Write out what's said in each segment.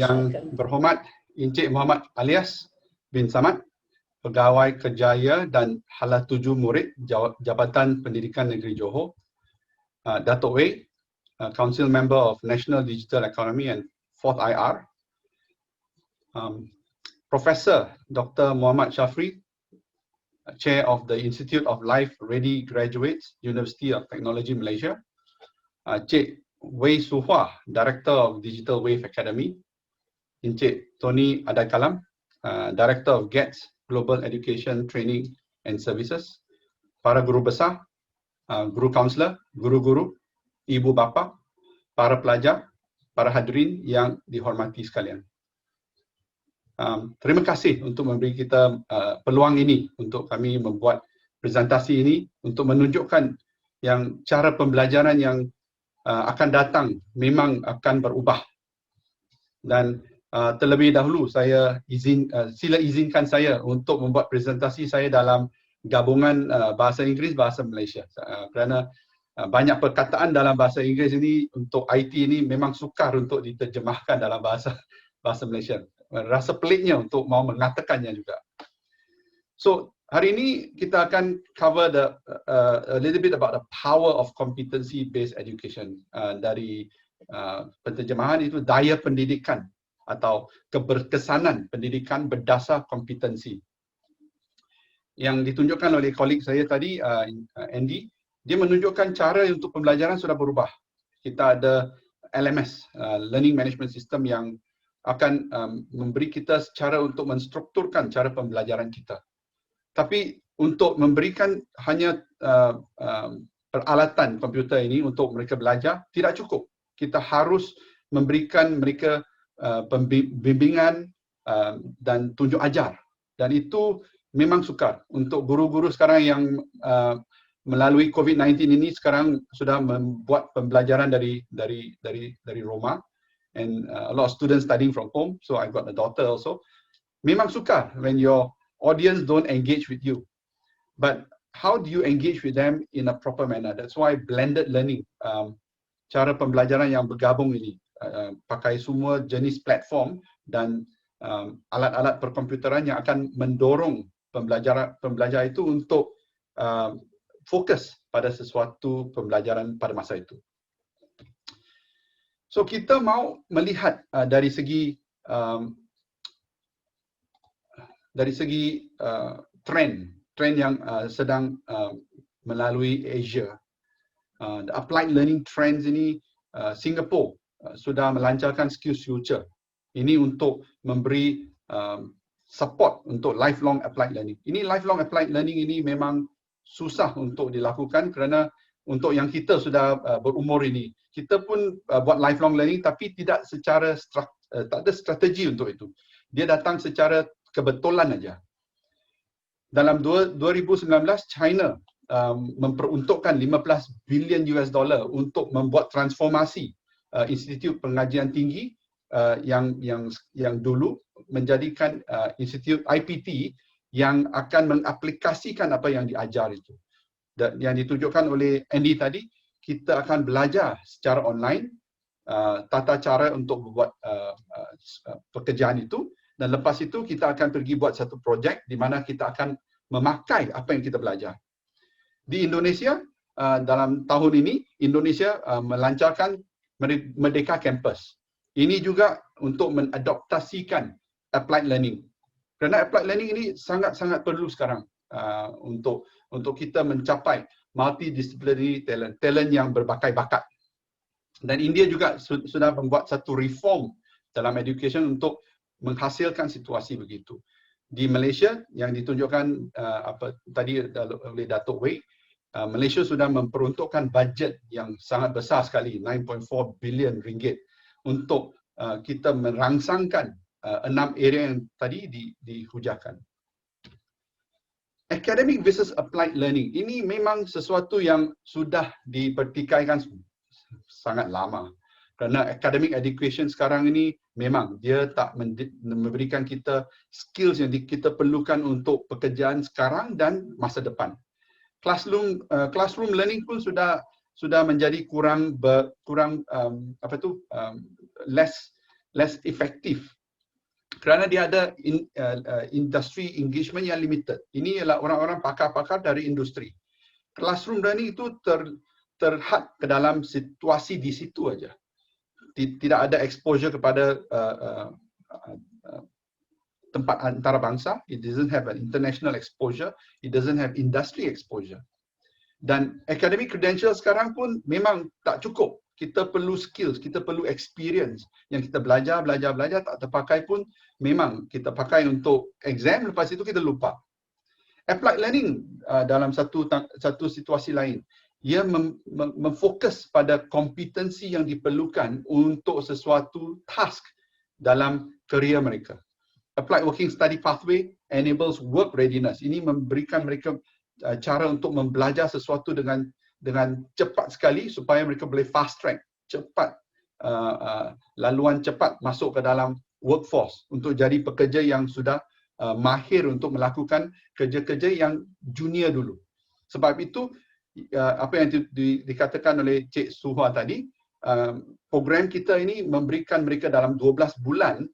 Yang berhormat Encik Muhammad Alias bin Samad, Pegawai Kerjaya dan Hala 7 Murid Jabatan Pendidikan Negeri Johor, Datuk Wei, Council Member of National Digital Economy and 4th IR, Professor Dr. Muhammad Shafri, Chair of the Institute of Life Ready Graduates, University of Technology Malaysia, Cik Wei Suhua, Director of Digital Wave Academy, Encik Tony Adakalam, Director of GETS Global Education Training and Services, para guru besar, guru kaunselor, guru-guru, ibu bapa, para pelajar, para hadirin yang dihormati sekalian. Terima kasih untuk memberi kita peluang ini untuk kami membuat presentasi ini untuk menunjukkan yang cara pembelajaran yang akan datang memang akan berubah. Dan terlebih dahulu sila izinkan saya untuk membuat presentasi saya dalam gabungan bahasa Inggeris, bahasa Malaysia. Kerana banyak perkataan dalam bahasa Inggeris ini untuk IT ini memang sukar untuk diterjemahkan dalam bahasa Malaysia. Rasa peliknya untuk mau mengatakannya juga. So hari ini kita akan cover a little bit about the power of competency-based education. Dari penterjemahan itu daya pendidikan atau keberkesanan pendidikan berdasar kompetensi. Yang ditunjukkan oleh kolik saya tadi, Andy, dia menunjukkan cara untuk pembelajaran sudah berubah. Kita ada LMS, Learning Management System, yang akan memberi kita cara untuk menstrukturkan cara pembelajaran kita. Tapi untuk memberikan hanya peralatan komputer ini untuk mereka belajar tidak cukup. Kita harus memberikan mereka pembimbingan dan tunjuk ajar. Dan itu memang sukar untuk guru-guru sekarang yang melalui COVID-19 ini sekarang sudah membuat pembelajaran dari rumah. And a lot of students studying from home, so I've got a daughter also. Memang sukar when your audience don't engage with you. But how do you engage with them in a proper manner? That's why blended learning, cara pembelajaran yang bergabung ini, pakai semua jenis platform dan alat-alat perkomputeran yang akan mendorong pembelajar itu untuk fokus pada sesuatu pembelajaran pada masa itu. So kita mau melihat dari segi trend yang sedang melalui Asia. The applied learning trends ini, Singapore sudah melancarkan Skills Future. Ini untuk memberi support untuk lifelong applied learning. Ini lifelong applied learning ini memang susah untuk dilakukan kerana untuk yang kita sudah berumur ini, kita pun buat lifelong learning tapi tidak secara tak ada strategi untuk itu. Dia datang secara kebetulan aja. Dalam 2019, China memperuntukkan 15 bilion US dollar untuk membuat transformasi Institut Pengajian Tinggi yang dulu menjadikan Institut IPT yang akan mengaplikasikan apa yang diajar itu. Dan yang ditunjukkan oleh Andy tadi, kita akan belajar secara online tata cara untuk membuat pekerjaan itu, dan lepas itu kita akan pergi buat satu projek di mana kita akan memakai apa yang kita belajar. Di Indonesia, dalam tahun ini, Indonesia melancarkan Merdeka Campus. Ini juga untuk mengadaptasikan applied learning. Kerana applied learning ini sangat-sangat perlu sekarang untuk kita mencapai multidisciplinary talent yang berbakai-bakat. Dan India juga sudah membuat satu reform dalam education untuk menghasilkan situasi begitu. Di Malaysia yang ditunjukkan tadi oleh Datuk Wei, Malaysia sudah memperuntukkan bajet yang sangat besar sekali, 9.4 bilion ringgit, untuk kita merangsangkan 6 area yang tadi dihujahkan. Academic versus applied learning, ini memang sesuatu yang sudah dipertikaikan sangat lama. Kerana academic education sekarang ini memang dia tak memberikan kita skills yang kita perlukan untuk pekerjaan sekarang dan masa depan. Classroom learning pun sudah less less effective kerana dia ada industry engagement yang limited. Ini ialah orang-orang pakar-pakar dari industri. Classroom learning itu terhad ke dalam situasi di situ aja. Tidak ada exposure kepada tempat antarabangsa. It doesn't have an international exposure. It doesn't have industry exposure. Dan academic credential sekarang pun memang tak cukup. Kita perlu skills, kita perlu experience. Yang kita belajar tak terpakai pun memang kita pakai untuk exam, lepas itu kita lupa. Applied learning dalam satu situasi lain, ia memfokus pada kompetensi yang diperlukan untuk sesuatu task dalam kerjaya mereka. Applied Working Study Pathway enables work readiness. Ini memberikan mereka cara untuk membelajar sesuatu dengan cepat sekali supaya mereka boleh fast track, cepat, laluan cepat masuk ke dalam workforce untuk jadi pekerja yang sudah mahir untuk melakukan kerja-kerja yang junior dulu. Sebab itu, apa yang dikatakan oleh Cik Suha tadi, program kita ini memberikan mereka dalam 12 bulan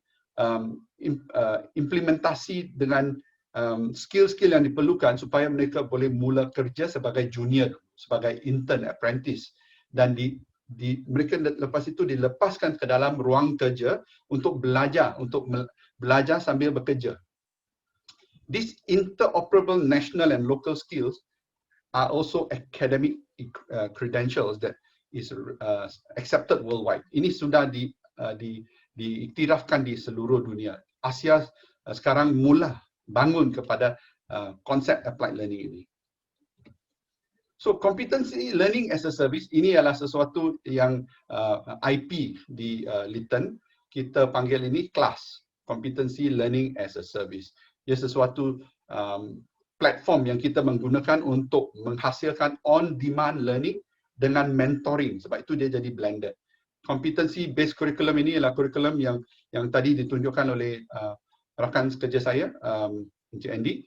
implementasi dengan skill-skill yang diperlukan supaya mereka boleh mula kerja sebagai junior, sebagai intern, apprentice. Dan mereka lepas itu dilepaskan ke dalam ruang kerja untuk belajar sambil bekerja. These interoperable national and local skills are also academic credentials that is accepted worldwide. Ini sudah diiktirafkan di seluruh dunia. Asia sekarang mula bangun kepada konsep applied learning ini. So competency learning as a service ini adalah sesuatu yang IP di Lytton kita panggil ini kelas competency learning as a service. Ia sesuatu platform yang kita menggunakan untuk menghasilkan on-demand learning dengan mentoring. Sebab itu dia jadi blended. Competency based curriculum ini adalah kurikulum yang tadi ditunjukkan oleh rakan kerja saya, Encik Andy,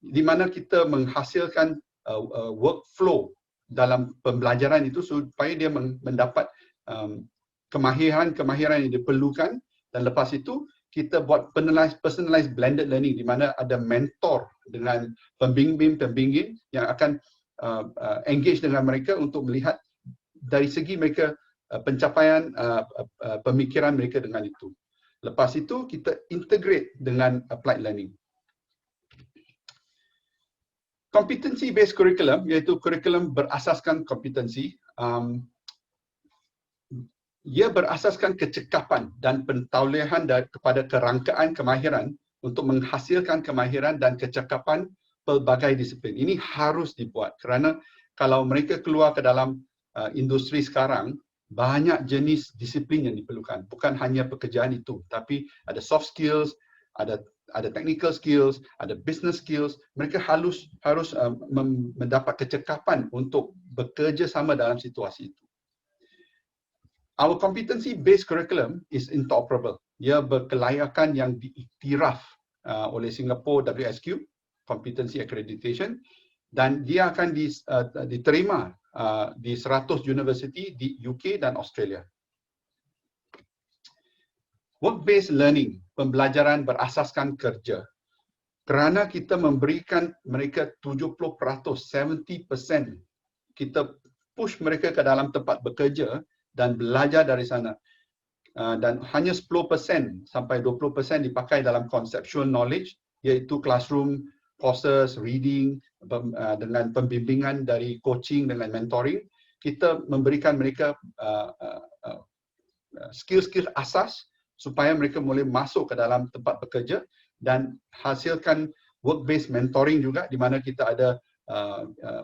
di mana kita menghasilkan workflow dalam pembelajaran itu supaya dia mendapat kemahiran yang diperlukan, dan lepas itu kita buat personalized blended learning di mana ada mentor dengan pembimbing yang akan engage dengan mereka untuk melihat dari segi mereka pencapaian pemikiran mereka dengan itu. Lepas itu kita integrate dengan applied learning. Competency based curriculum iaitu kurikulum berasaskan kompetensi. Ia berasaskan kecekapan dan pentauliahan kepada kerangkaan kemahiran untuk menghasilkan kemahiran dan kecekapan pelbagai disiplin. Ini harus dibuat kerana kalau mereka keluar ke dalam industri sekarang, banyak jenis disiplin yang diperlukan. Bukan hanya pekerjaan itu, tapi ada soft skills, ada technical skills, ada business skills. Mereka harus mendapat kecekapan untuk bekerja sama dalam situasi itu. Our competency-based curriculum is interoperable. Ia berkelayakan yang diiktiraf oleh Singapore WSQ, Competency Accreditation, dan dia akan diterima di 100 universiti di UK dan Australia. Work-based learning, pembelajaran berasaskan kerja. Kerana kita memberikan mereka 70%, 70%, kita push mereka ke dalam tempat bekerja dan belajar dari sana. Dan hanya 10% sampai 20% dipakai dalam conceptual knowledge, iaitu classroom courses, reading, dengan pembimbingan dari coaching dengan mentoring. Kita memberikan mereka skill-skill asas supaya mereka boleh masuk ke dalam tempat bekerja dan hasilkan work-based mentoring juga, di mana kita ada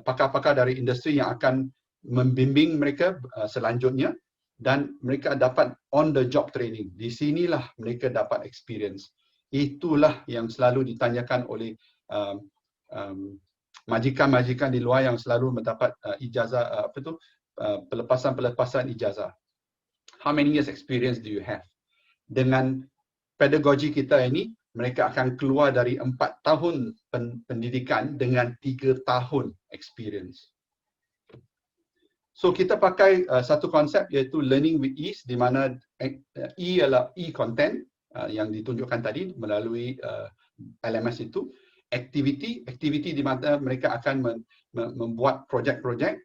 pakar-pakar dari industri yang akan membimbing mereka selanjutnya, dan mereka dapat on the job training. Di sinilah mereka dapat experience. Itulah yang selalu ditanyakan oleh majikan-majikan di luar yang selalu mendapat ijazah, pelepasan ijazah. How many years experience do you have? Dengan pedagogi kita ini, mereka akan keluar dari 4 tahun pendidikan dengan 3 tahun experience. So kita pakai satu konsep iaitu learning with ease, di mana E adalah e-content yang ditunjukkan tadi melalui LMS itu. Aktiviti di mana mereka akan membuat projek-projek.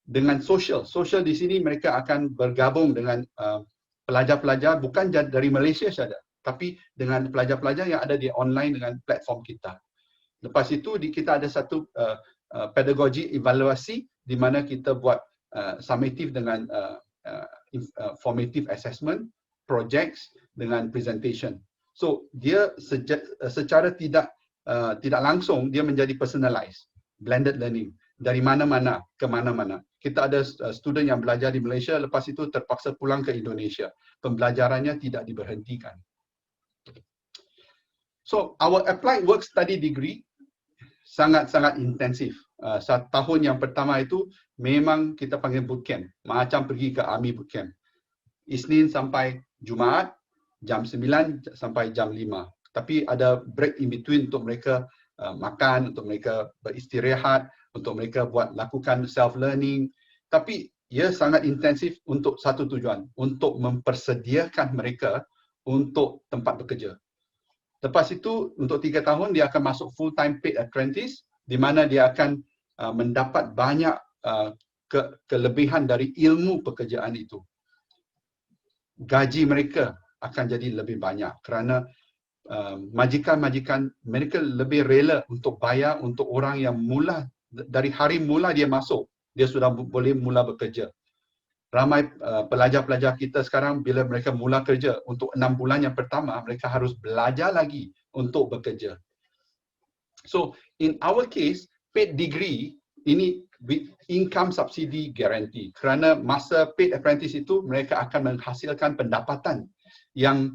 Dengan social di sini mereka akan bergabung dengan pelajar-pelajar bukan dari Malaysia saja, tapi dengan pelajar-pelajar yang ada di online dengan platform kita. Lepas itu kita ada satu pedagogi evaluasi di mana kita buat summative dengan formative assessment, projects dengan presentation. So dia secara tidak langsung dia menjadi personalized, blended learning dari mana-mana ke mana-mana. Kita ada student yang belajar di Malaysia, lepas itu terpaksa pulang ke Indonesia. Pembelajarannya tidak diberhentikan. So our applied work study degree sangat-sangat intensif. Tahun yang pertama itu memang kita panggil bootcamp, macam pergi ke army bootcamp. Isnin sampai Jumaat, jam 9 sampai jam 5. Tapi ada break in between untuk mereka makan, untuk mereka beristirahat, untuk mereka lakukan self-learning. Tapi ia sangat intensif untuk satu tujuan, untuk mempersediakan mereka untuk tempat bekerja. Lepas itu, untuk 3 tahun, dia akan masuk full-time paid apprentice, di mana dia akan mendapat banyak kelebihan dari ilmu pekerjaan itu. Gaji mereka akan jadi lebih banyak kerana majikan-majikan mereka lebih rela untuk bayar untuk orang yang dari hari mula dia masuk, dia sudah boleh mula bekerja. Ramai pelajar-pelajar kita sekarang bila mereka mula kerja, untuk 6 bulan yang pertama, mereka harus belajar lagi untuk bekerja. So, in our case, paid degree ini with income subsidy guarantee. Kerana masa paid apprentice itu, mereka akan menghasilkan pendapatan yang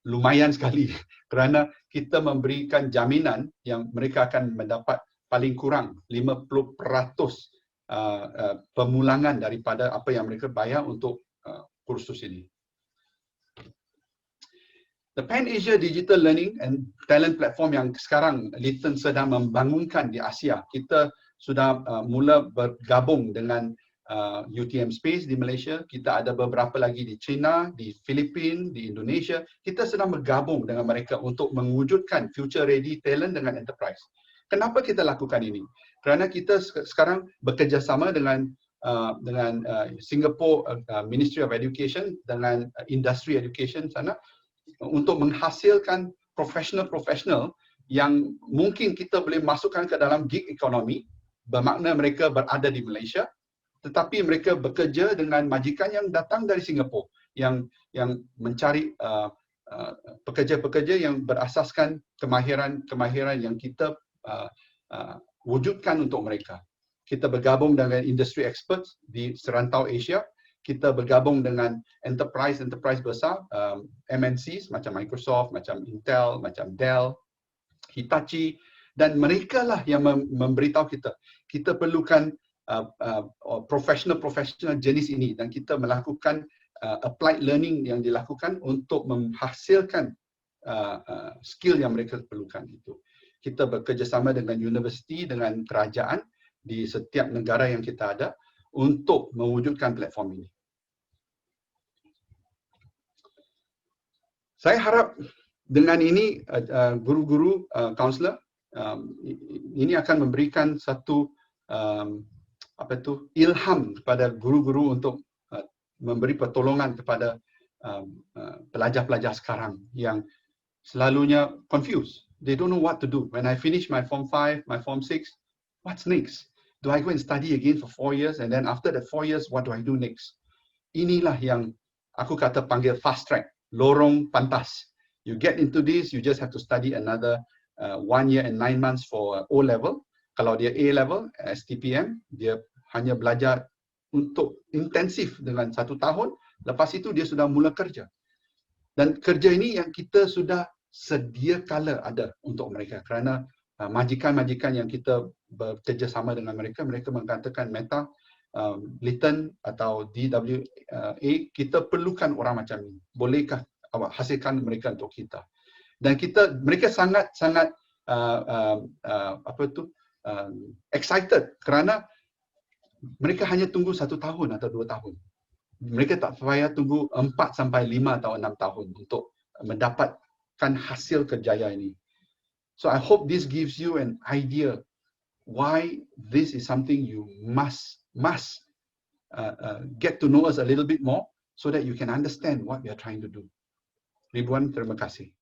lumayan sekali. Kerana kita memberikan jaminan yang mereka akan mendapat paling kurang 50% pemulangan daripada apa yang mereka bayar untuk kursus ini. The Pan Asia Digital Learning and Talent Platform yang sekarang Litton sedang membangunkan di Asia. Kita sudah mula bergabung dengan UTM Space di Malaysia. Kita ada beberapa lagi di China, di Filipina, di Indonesia. Kita sedang bergabung dengan mereka untuk mewujudkan future ready talent dengan enterprise. Kenapa kita lakukan ini? Kerana kita sekarang bekerjasama dengan Singapore Ministry of Education dengan Industry Education sana untuk menghasilkan profesional-profesional yang mungkin kita boleh masukkan ke dalam gig economy, bermakna mereka berada di Malaysia, tetapi mereka bekerja dengan majikan yang datang dari Singapura, yang mencari pekerja-pekerja yang berasaskan kemahiran yang kita wujudkan untuk mereka. Kita bergabung dengan industry experts di serantau Asia. Kita bergabung dengan enterprise besar, MNCs macam Microsoft, macam Intel, macam Dell, Hitachi, dan mereka lah yang memberitahu kita perlukan professional jenis ini, dan kita melakukan applied learning yang dilakukan untuk menghasilkan skill yang mereka perlukan itu. Kita bekerjasama dengan universiti, dengan kerajaan di setiap negara yang kita ada untuk mewujudkan platform ini. Saya harap dengan ini guru-guru, kaunselor, ini akan memberikan satu ilham kepada guru-guru untuk memberi pertolongan kepada pelajar-pelajar sekarang yang selalunya confused. They don't know what to do. When I finish my Form 5, my Form 6, what's next? Do I go and study again for 4 years, and then after the 4 years, what do I do next? Inilah yang aku kata panggil fast track. Lorong pantas. You get into this, you just have to study another 1 year and 9 months for O level. Kalau dia A level, STPM, dia hanya belajar untuk intensif dengan 1 tahun. Lepas itu dia sudah mula kerja. Dan kerja ini yang kita sudah sedia kala ada untuk mereka. Kerana majikan-majikan yang kita bekerjasama dengan mereka, mereka mengatakan Meta, Litton atau DWA, kita perlukan orang macam ini. Bolehkah awak hasilkan mereka untuk kita? Dan mereka sangat excited kerana mereka hanya tunggu 1 tahun atau 2 tahun. Mereka tak payah tunggu 4 sampai 5 atau 6 tahun untuk mendapatkan hasil kerjaya ini. So I hope this gives you an idea why this is something you must get to know us a little bit more so that you can understand what we are trying to do. Ribuan terima kasih.